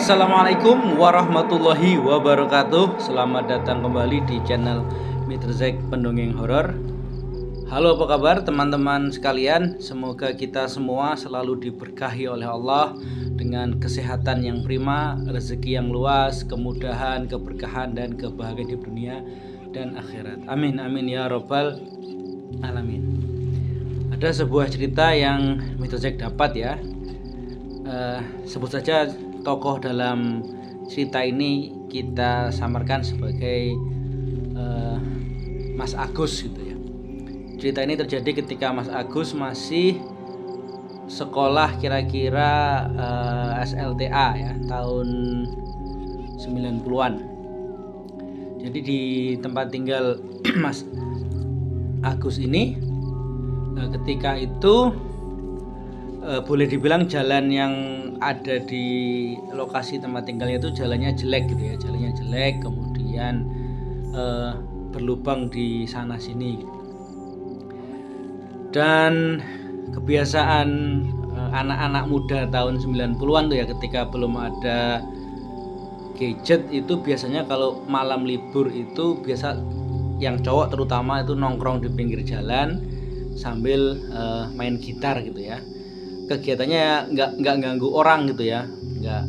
Assalamualaikum warahmatullahi wabarakatuh. Selamat datang kembali di channel Mr. Zack Pendongeng Horor. Halo, apa kabar teman-teman sekalian? Semoga kita semua selalu diberkahi oleh Allah dengan kesehatan yang prima, rezeki yang luas, kemudahan, keberkahan, dan kebahagiaan di dunia dan akhirat. Amin amin ya robbal alamin. Ada sebuah cerita yang Mr. Zack dapat ya. Sebut saja tokoh dalam cerita ini kita samarkan sebagai Mas Agus gitu ya. Cerita ini terjadi ketika Mas Agus masih sekolah kira-kira SLTA ya, tahun 90-an. Jadi di tempat tinggal Mas Agus ini ketika itu boleh dibilang jalan yang ada di lokasi tempat tinggalnya itu jalannya jelek gitu ya, jalannya jelek, kemudian berlubang di sana sini gitu. Dan kebiasaan anak-anak muda tahun 90-an tuh ya, ketika belum ada gadget itu biasanya kalau malam libur itu biasa yang cowok terutama itu nongkrong di pinggir jalan sambil main gitar gitu ya. Kegiatannya nggak ganggu orang gitu ya, nggak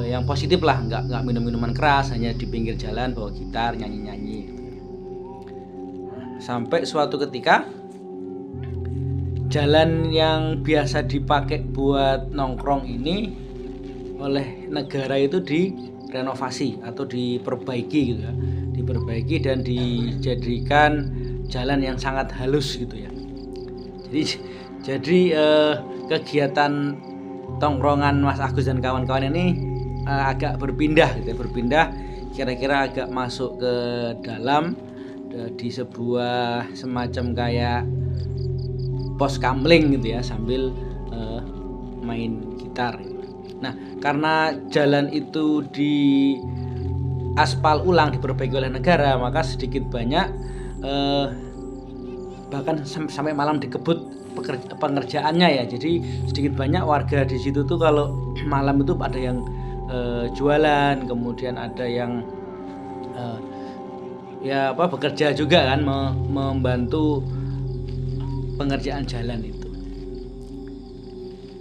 yang positif lah, nggak minum-minuman keras, hanya di pinggir jalan bawa gitar nyanyi-nyanyi gitu. Sampai suatu ketika jalan yang biasa dipakai buat nongkrong ini oleh negara itu direnovasi atau diperbaiki gitu ya, diperbaiki dan dijadikan jalan yang sangat halus gitu ya. Jadi kegiatan tongkrongan Mas Agus dan kawan-kawan ini agak berpindah gitu ya, berpindah kira-kira agak masuk ke dalam di sebuah semacam kayak pos kamling gitu ya, sambil main gitar gitu. Nah, karena jalan itu di aspal ulang, diperbaiki oleh negara, maka sedikit banyak bahkan sampai malam dikebut pengerjaannya ya. Jadi sedikit banyak warga di situ tuh kalau malam itu ada yang jualan, kemudian ada yang bekerja juga kan, membantu pengerjaan jalan itu.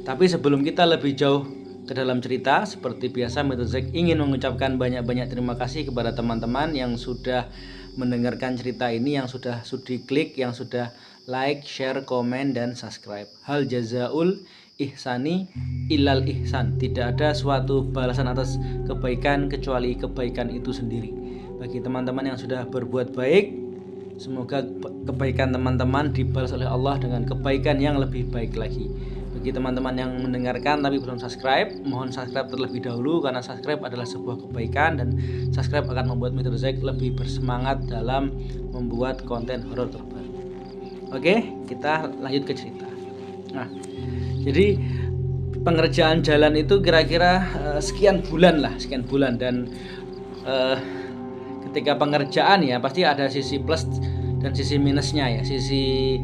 Tapi sebelum kita lebih jauh ke dalam cerita, seperti biasa Mr. Zack ingin mengucapkan banyak-banyak terima kasih kepada teman-teman yang sudah mendengarkan cerita ini, yang sudah sudi klik, yang sudah like, share, komen, dan subscribe. Hal jazaul ihsani ilal ihsan. Tidak ada suatu balasan atas kebaikan kecuali kebaikan itu sendiri. Bagi teman-teman yang sudah berbuat baik, semoga kebaikan teman-teman dibalas oleh Allah dengan kebaikan yang lebih baik lagi. Bagi teman-teman yang mendengarkan tapi belum subscribe, mohon subscribe terlebih dahulu, karena subscribe adalah sebuah kebaikan dan subscribe akan membuat Mr. Zack lebih bersemangat dalam membuat konten horor terbaru. Oke, kita lanjut ke cerita. Nah, jadi pengerjaan jalan itu kira-kira sekian bulan dan ketika pengerjaan ya pasti ada sisi plus dan sisi minusnya ya. Sisi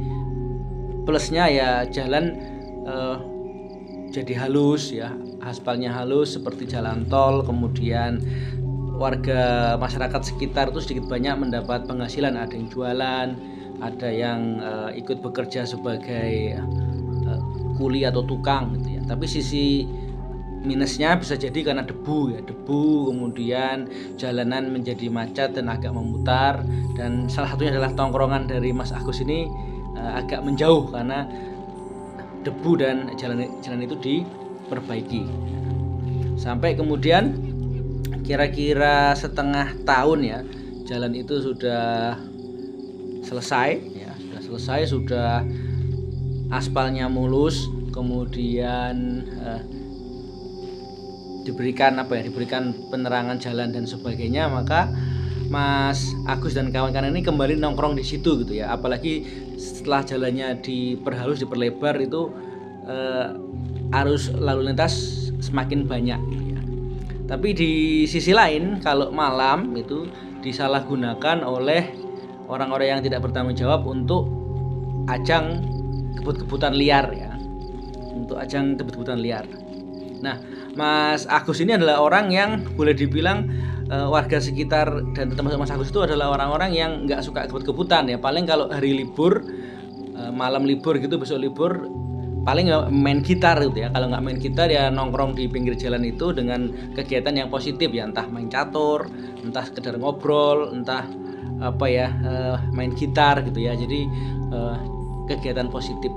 plusnya ya jalan jadi halus ya, aspalnya halus seperti jalan tol, kemudian warga masyarakat sekitar itu sedikit banyak mendapat penghasilan, ada yang jualan, ada yang ikut bekerja sebagai kuli atau tukang gitu ya. Tapi sisi minusnya bisa jadi karena debu, kemudian jalanan menjadi macet dan agak memutar, dan salah satunya adalah tongkrongan dari Mas Agus ini agak menjauh karena debu dan jalan itu diperbaiki. Sampai kemudian kira-kira setengah tahun ya, jalan itu sudah selesai ya, sudah aspalnya mulus, kemudian diberikan penerangan jalan dan sebagainya. Maka Mas Agus dan kawan-kawan ini kembali nongkrong di situ gitu ya. Apalagi setelah jalannya diperhalus, diperlebar, itu arus lalu lintas semakin banyak gitu ya. Tapi di sisi lain kalau malam itu disalahgunakan oleh orang-orang yang tidak bertanggung jawab untuk ajang kebut-kebutan liar ya, untuk ajang kebut-kebutan liar. Nah, Mas Agus ini adalah orang yang boleh dibilang warga sekitar dan termasuk Mas Agus itu adalah orang-orang yang nggak suka kebut-kebutan ya. Paling kalau hari libur, malam libur gitu, besok libur, paling main gitar gitu ya. Kalau nggak main gitar ya nongkrong di pinggir jalan itu dengan kegiatan yang positif ya, entah main catur, entah sekedar ngobrol, entah apa ya, main gitar gitu ya. Jadi kegiatan positif.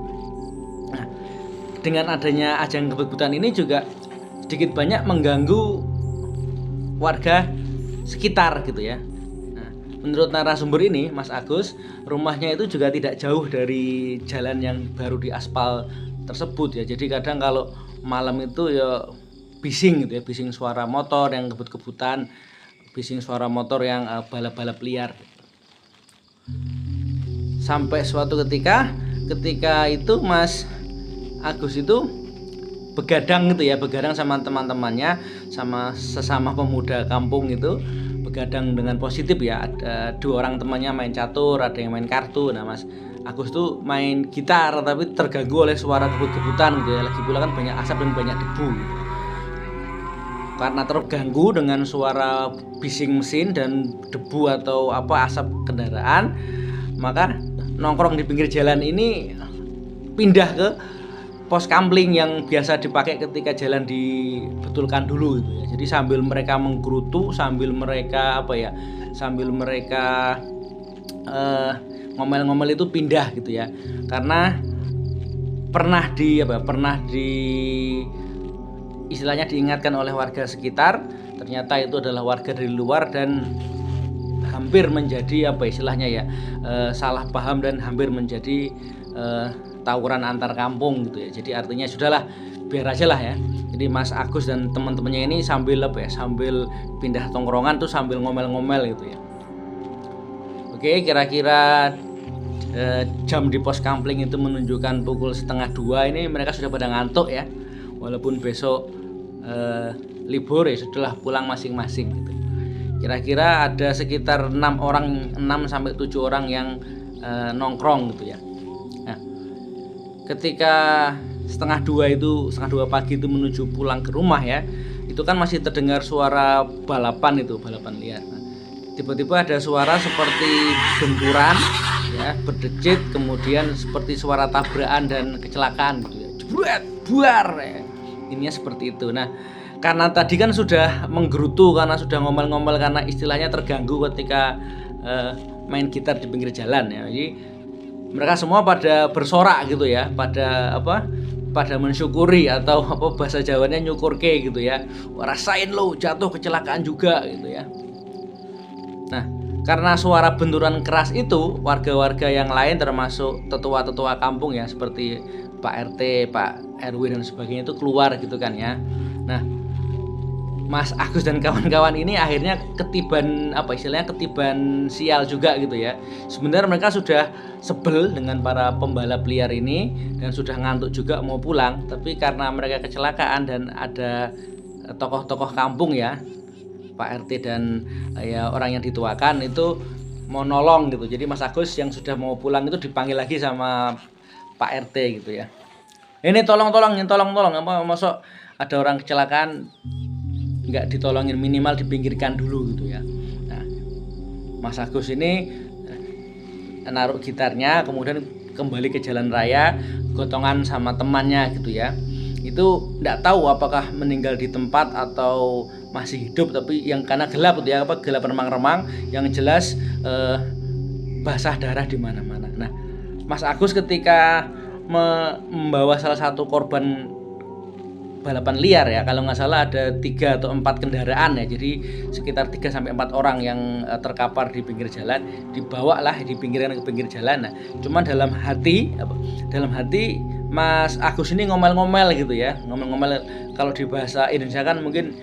Nah, dengan adanya ajang kebut-kebutan ini juga sedikit banyak mengganggu warga sekitar gitu ya. Nah, menurut narasumber ini Mas Agus, rumahnya itu juga tidak jauh dari jalan yang baru diaspal tersebut ya. Jadi kadang kalau malam itu ya bising gitu ya, bising suara motor yang kebut-kebutan, bising suara motor yang balap-balap liar. Sampai suatu ketika itu Mas Agus itu begadang gitu ya, begadang sama teman-temannya, sama sesama pemuda kampung itu, begadang dengan positif ya. Ada 2 orang temannya main catur, ada yang main kartu. Nah Mas Agus tuh main gitar tapi terganggu oleh suara kebut-kebutan gitu ya. Lagi pula kan banyak asap dan banyak debu gitu. Karena terganggu dengan suara bising mesin dan debu atau apa asap kendaraan, maka nongkrong di pinggir jalan ini pindah ke pos kampling yang biasa dipakai ketika jalan dibetulkan dulu gitu ya. Jadi sambil mereka menggerutu, sambil mereka ngomel-ngomel itu pindah gitu ya. Karena pernah istilahnya diingatkan oleh warga sekitar, ternyata itu adalah warga dari luar dan hampir menjadi salah paham dan hampir menjadi tawuran antar kampung gitu ya. Jadi artinya sudahlah, biar aja lah ya. Jadi Mas Agus dan teman-temannya ini sambil pindah tongkrongan tuh sambil ngomel-ngomel gitu ya. Oke, kira-kira jam di pos kampling itu menunjukkan pukul 1:30 ini mereka sudah pada ngantuk ya. Walaupun besok libur ya, sudahlah pulang masing-masing gitu. Kira-kira ada sekitar 6 sampai 7 orang yang nongkrong gitu ya. Ketika 1:30 pagi itu menuju pulang ke rumah ya, itu kan masih terdengar suara balapan liar. Nah, tiba-tiba ada suara seperti benturan ya, berdecit, kemudian seperti suara tabrakan dan kecelakaan gitu ya. Jebret, buar ya. Ininya seperti itu. Nah, karena tadi kan sudah menggerutu, karena sudah ngomel-ngomel, karena istilahnya terganggu ketika main gitar di pinggir jalan ya. Jadi mereka semua pada bersorak gitu ya, pada mensyukuri atau bahasa Jawanya nyukurke gitu ya. Rasain lo jatuh kecelakaan juga gitu ya. Nah, karena suara benturan keras itu, warga-warga yang lain termasuk tetua-tetua kampung ya, seperti Pak RT, Pak RW dan sebagainya itu keluar gitu kan ya. Nah, Mas Agus dan kawan-kawan ini akhirnya ketiban sial juga gitu ya. Sebenarnya mereka sudah sebel dengan para pembalap liar ini dan sudah ngantuk juga mau pulang, tapi karena mereka kecelakaan dan ada tokoh-tokoh kampung ya, Pak RT dan ya orang yang dituakan itu mau nolong gitu. Jadi Mas Agus yang sudah mau pulang itu dipanggil lagi sama Pak RT gitu ya. Ini tolong, masuk ada orang kecelakaan nggak ditolongin, minimal dipinggirkan dulu gitu ya. Nah, Mas Agus ini naruh gitarnya, kemudian kembali ke jalan raya, gotongan sama temannya gitu ya. Itu nggak tahu apakah meninggal di tempat atau masih hidup, tapi yang karena gelap gitu ya, gelap remang-remang, yang jelas basah darah di mana-mana. Nah, Mas Agus ketika membawa salah satu korban balapan liar ya, kalau nggak salah ada 3 atau 4 kendaraan ya, jadi sekitar 3 sampai 4 orang yang terkapar di pinggir jalan, dibawa lah dipinggirkan ke pinggir jalan. Nah, cuman dalam hati Mas Agus ini ngomel-ngomel gitu ya, ngomel-ngomel, kalau di bahasa Indonesia kan mungkin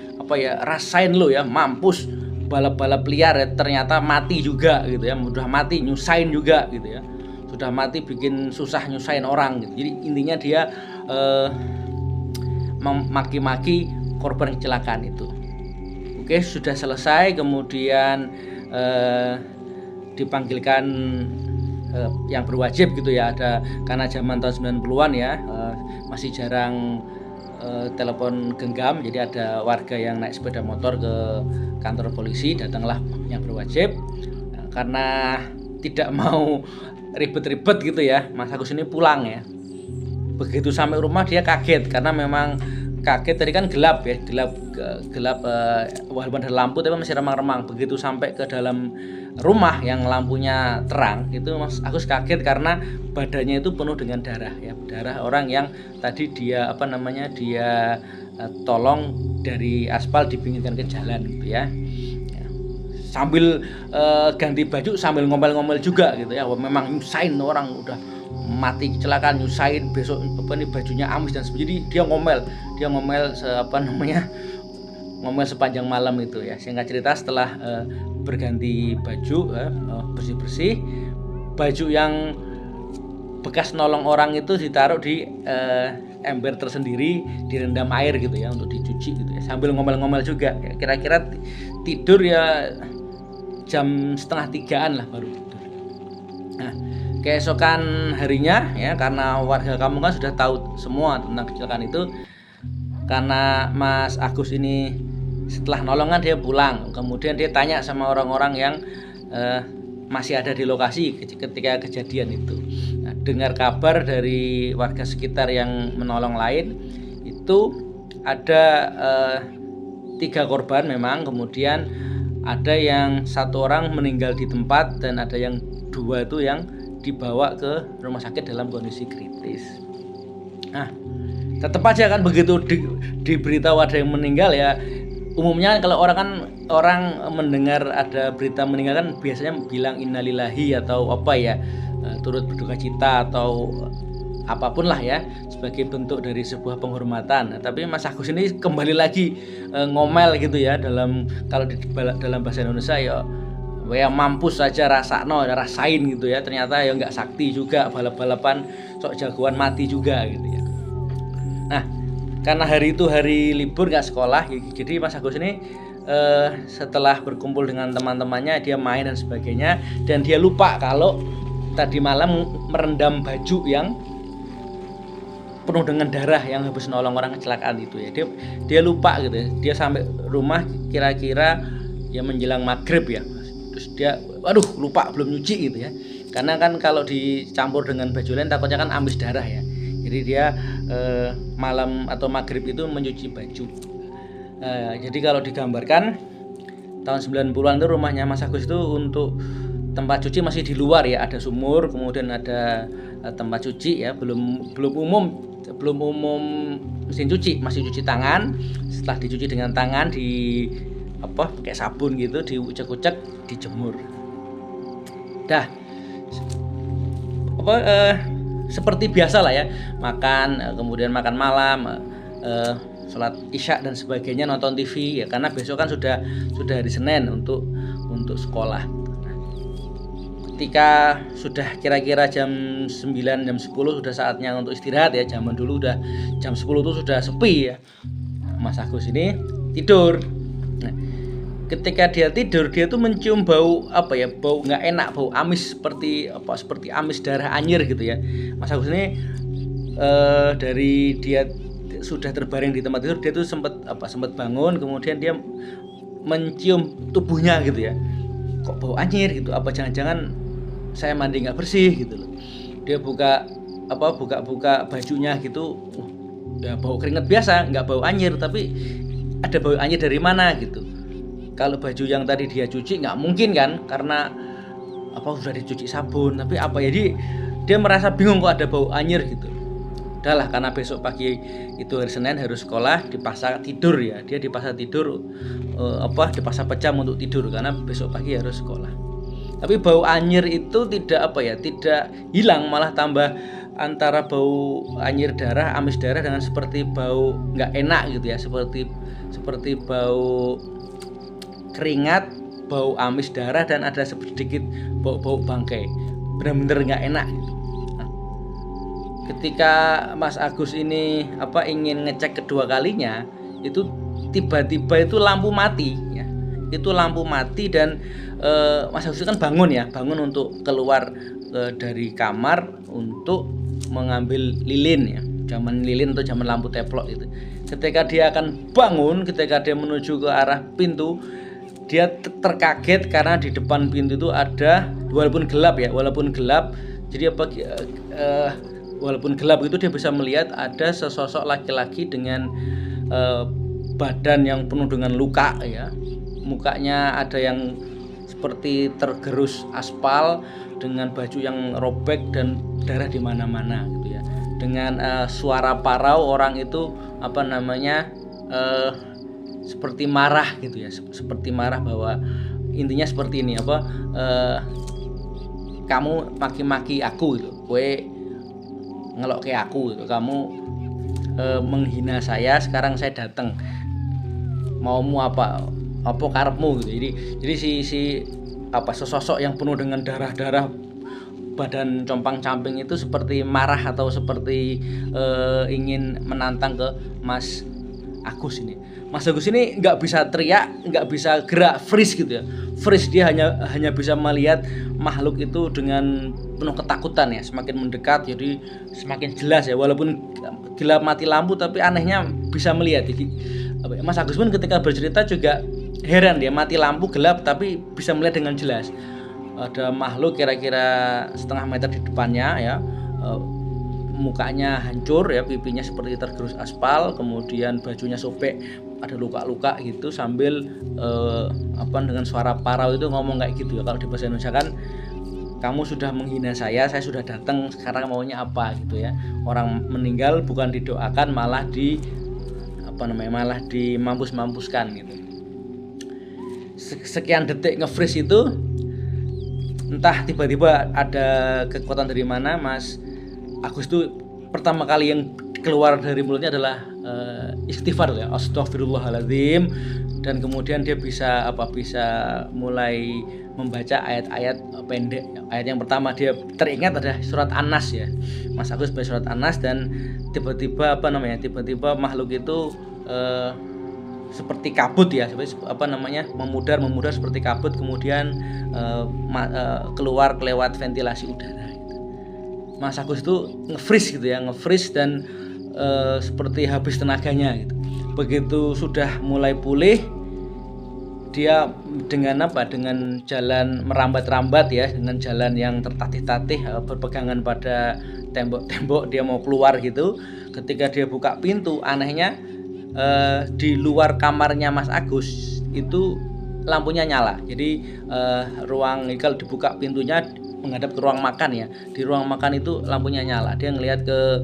rasain lo ya, mampus balap-balap liar ya, ternyata mati juga gitu ya, udah mati nyusahin juga gitu ya, sudah mati bikin susah nyusahin orang gitu. Jadi intinya dia memaki-maki korban kecelakaan itu. Oke, sudah selesai, kemudian dipanggilkan yang berwajib gitu ya, ada, karena zaman tahun 90-an ya, masih jarang telepon genggam. Jadi ada warga yang naik sepeda motor ke kantor polisi, datanglah yang berwajib. Nah, karena tidak mau ribet-ribet gitu ya, Mas Agus ini pulang ya. Begitu sampai rumah dia kaget karena memang kaget, tadi kan gelap ya, gelap walaupun ada lampu tapi masih remang-remang. Begitu sampai ke dalam rumah yang lampunya terang, itu Mas Agus kaget karena badannya itu penuh dengan darah ya, darah orang yang tadi dia tolong dari aspal dipinggirkan ke jalan gitu ya. Sambil ganti baju sambil ngomel-ngomel juga gitu ya. Memang nyusahin, orang udah mati kecelakaan nyusahin, besok bajunya amis dan sebagainya. Dia ngomel ngomel sepanjang malam itu ya. Singkat cerita, setelah berganti baju, bersih-bersih, baju yang bekas nolong orang itu ditaruh di ember tersendiri, direndam air gitu ya untuk dicuci gitu ya, sambil ngomel-ngomel juga ya. Kira-kira tidur ya jam 2:30 lah baru tidur. Nah, keesokan harinya ya, karena warga kampung kan sudah tahu semua tentang kecelakaan itu, karena Mas Agus ini setelah nolongan dia pulang, kemudian dia tanya sama orang-orang yang masih ada di lokasi ketika kejadian itu. Nah, dengar kabar dari warga sekitar yang menolong lain itu ada 3 korban memang, kemudian ada yang 1 orang meninggal di tempat dan ada yang 2 itu yang dibawa ke rumah sakit dalam kondisi kritis. Nah, tetap aja kan begitu diberitahu ada yang meninggal ya, umumnya kalau orang mendengar ada berita meninggal kan biasanya bilang innalillahi atau apa ya, turut berduka cita atau apapun lah ya, sebagai bentuk dari sebuah penghormatan. Nah, tapi Mas Agus ini kembali lagi ngomel gitu ya, kalau dalam bahasa Indonesia ya mampus saja rasain gitu ya. Ternyata ya nggak sakti juga, balap-balapan sok jagoan mati juga gitu ya. Nah, karena hari itu hari libur nggak sekolah, jadi Mas Agus ini setelah berkumpul dengan teman-temannya dia main dan sebagainya, dan dia lupa kalau tadi malam merendam baju yang penuh dengan darah yang habis nolong orang kecelakaan itu ya. Dia lupa gitu ya. Dia sampai rumah kira-kira ya menjelang maghrib ya. Terus dia lupa belum nyuci gitu ya. Karena kan kalau dicampur dengan baju lain takutnya kan amis darah ya. Jadi dia malam atau maghrib itu mencuci baju. Jadi kalau digambarkan tahun 90-an itu rumahnya Mas Agus itu untuk tempat cuci masih di luar ya, ada sumur, kemudian ada tempat cuci ya, belum umum mesin cuci, masih cuci tangan. Setelah dicuci dengan tangan pakai sabun gitu, diucek-ucek, dijemur. Dah seperti biasa lah ya, makan, kemudian makan malam, sholat isya dan sebagainya, nonton TV ya, karena besok kan sudah hari Senin untuk sekolah. Ketika sudah kira-kira jam 9, jam 10 sudah saatnya untuk istirahat ya. Zaman dulu udah jam 10 itu sudah sepi ya. Mas Agus ini tidur. Nah, ketika dia tidur, dia tuh mencium bau bau nggak enak, bau amis seperti amis darah anyir gitu ya. Mas Agus ini dari dia sudah terbaring di tempat tidur, dia tuh sempat bangun, kemudian dia mencium tubuhnya gitu ya. Kok bau anyir gitu? Apa jangan-jangan saya mandi nggak bersih gitu loh. Dia buka bajunya gitu, ya bau keringat biasa, nggak bau anyir, tapi ada bau anyir dari mana gitu. Kalau baju yang tadi dia cuci nggak mungkin kan, karena sudah dicuci sabun, tapi dia merasa bingung kok ada bau anyir gitu. Udahlah, karena besok pagi itu hari Senin harus sekolah, dipaksa tidur ya. Dia dipaksa tidur, dipaksa pejam untuk tidur karena besok pagi harus sekolah. Tapi bau anyir itu tidak hilang, malah tambah antara bau anyir darah, amis darah dengan seperti bau nggak enak gitu ya, seperti bau keringat, bau amis darah, dan ada sedikit bau bangkai. Benar-benar nggak enak gitu. Ketika Mas Agus ini ingin ngecek kedua kalinya, itu tiba-tiba itu lampu mati ya. Itu lampu mati dan Mas Agus kan bangun untuk keluar dari kamar untuk mengambil lilin ya. zaman lilin atau zaman lampu teplok itu. Ketika dia akan bangun, ketika dia menuju ke arah pintu, dia terkaget karena di depan pintu itu ada, walaupun gelap, jadi walaupun gelap itu dia bisa melihat ada sesosok laki-laki dengan badan yang penuh dengan luka ya. Mukanya ada yang seperti tergerus aspal, dengan baju yang robek dan darah di mana-mana gitu ya. Dengan suara parau, orang itu seperti marah gitu ya, seperti marah, bahwa intinya seperti ini, kamu maki-maki aku gitu, kue ngelok kayak aku gitu, kamu menghina saya, sekarang saya datang, maumu apa karepmu gitu. Jadi si sesosok yang penuh dengan darah-darah, badan compang-camping itu seperti marah atau seperti ingin menantang ke Mas Agus ini. Mas Agus ini nggak bisa teriak, nggak bisa gerak, freeze gitu ya. Freeze, dia hanya bisa melihat makhluk itu dengan penuh ketakutan ya. Semakin mendekat jadi semakin jelas ya, walaupun gelap mati lampu tapi anehnya bisa melihat. Jadi Mas Agus pun ketika bercerita juga heran, dia mati lampu gelap tapi bisa melihat dengan jelas. Ada makhluk kira-kira setengah meter di depannya ya, mukanya hancur ya, pipinya seperti tergerus aspal, kemudian bajunya sobek, ada luka-luka gitu, sambil dengan suara parau itu ngomong kayak gitu ya. Kalau di bahasa Indonesia kan, kamu sudah menghina saya sudah datang, sekarang maunya apa gitu ya. Orang meninggal bukan didoakan, malah dimampus-mampuskan gitu. Sekian detik nge-freeze itu, entah tiba-tiba ada kekuatan dari mana, Mas Agus itu pertama kali yang keluar dari mulutnya adalah istighfar ya, astagfirullahaladzim, dan kemudian dia bisa mulai membaca ayat-ayat pendek. Ayat yang pertama dia teringat adalah surat An-Nas ya. Mas Agus baca surat An-Nas, dan tiba-tiba makhluk itu seperti kabut ya, memudar seperti kabut, kemudian keluar lewat ventilasi udara gitu. Mas Agus itu nge-freeze gitu ya, dan seperti habis tenaganya gitu. Begitu sudah mulai pulih, dia dengan jalan merambat-rambat ya, dengan jalan yang tertatih-tatih, berpegangan pada tembok-tembok, dia mau keluar gitu. Ketika dia buka pintu, anehnya di luar kamarnya Mas Agus itu lampunya nyala. Jadi kalau dibuka pintunya menghadap ke ruang makan ya, di ruang makan itu lampunya nyala. Dia ngelihat ke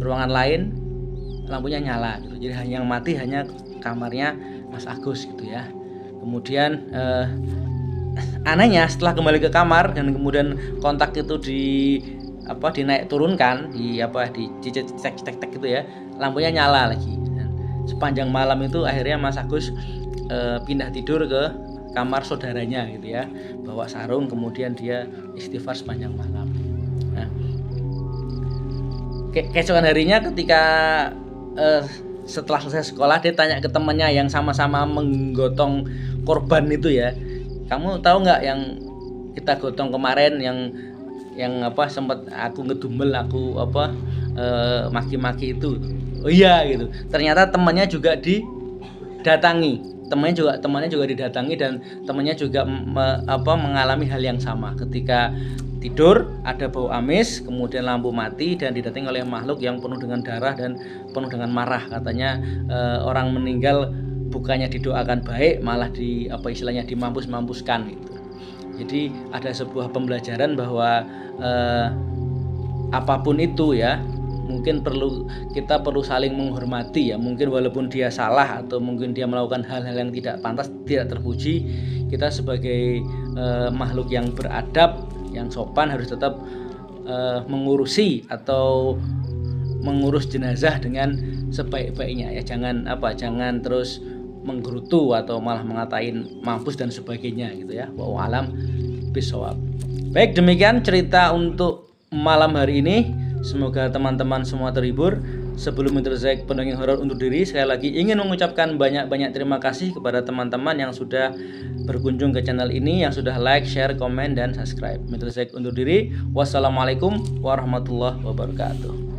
ruangan lain, lampunya nyala gitu. Jadi yang mati hanya kamarnya Mas Agus gitu ya. Kemudian anehnya setelah kembali ke kamar dan kemudian kontak itu dinaik turunkan, dicek gitu ya, lampunya nyala lagi. Dan sepanjang malam itu akhirnya Mas Agus pindah tidur ke kamar saudaranya gitu ya, bawa sarung, kemudian dia istighfar sepanjang malam. Nah, keesokan harinya ketika setelah selesai sekolah, dia tanya ke temannya yang sama-sama menggotong korban itu ya, kamu tahu nggak yang kita gotong kemarin, yang sempat aku ngedumel, aku maki-maki itu. Oh iya gitu. Ternyata temannya juga didatangi. Temannya juga didatangi, dan temannya juga mengalami hal yang sama. Ketika tidur ada bau amis, kemudian lampu mati, dan didatangi oleh makhluk yang penuh dengan darah dan penuh dengan marah. Katanya orang meninggal bukannya didoakan baik, malah dimampus-mampuskan gitu. Jadi ada sebuah pembelajaran bahwa apapun itu ya, mungkin kita perlu saling menghormati ya. Mungkin walaupun dia salah atau mungkin dia melakukan hal-hal yang tidak pantas, tidak terpuji, kita sebagai makhluk yang beradab, yang sopan, harus tetap mengurusi atau mengurus jenazah dengan sebaik-baiknya ya. Jangan terus menggerutu atau malah mengatain mampus dan sebagainya gitu ya. Wallahu alam bishawab. Baik, demikian cerita untuk malam hari ini. Semoga teman-teman semua terhibur. Sebelum Mitrozek pendongeng horor undur diri, sekali lagi ingin mengucapkan banyak-banyak terima kasih kepada teman-teman yang sudah berkunjung ke channel ini, yang sudah like, share, komen, dan subscribe. Mitrozek undur diri. Wassalamualaikum warahmatullahi wabarakatuh.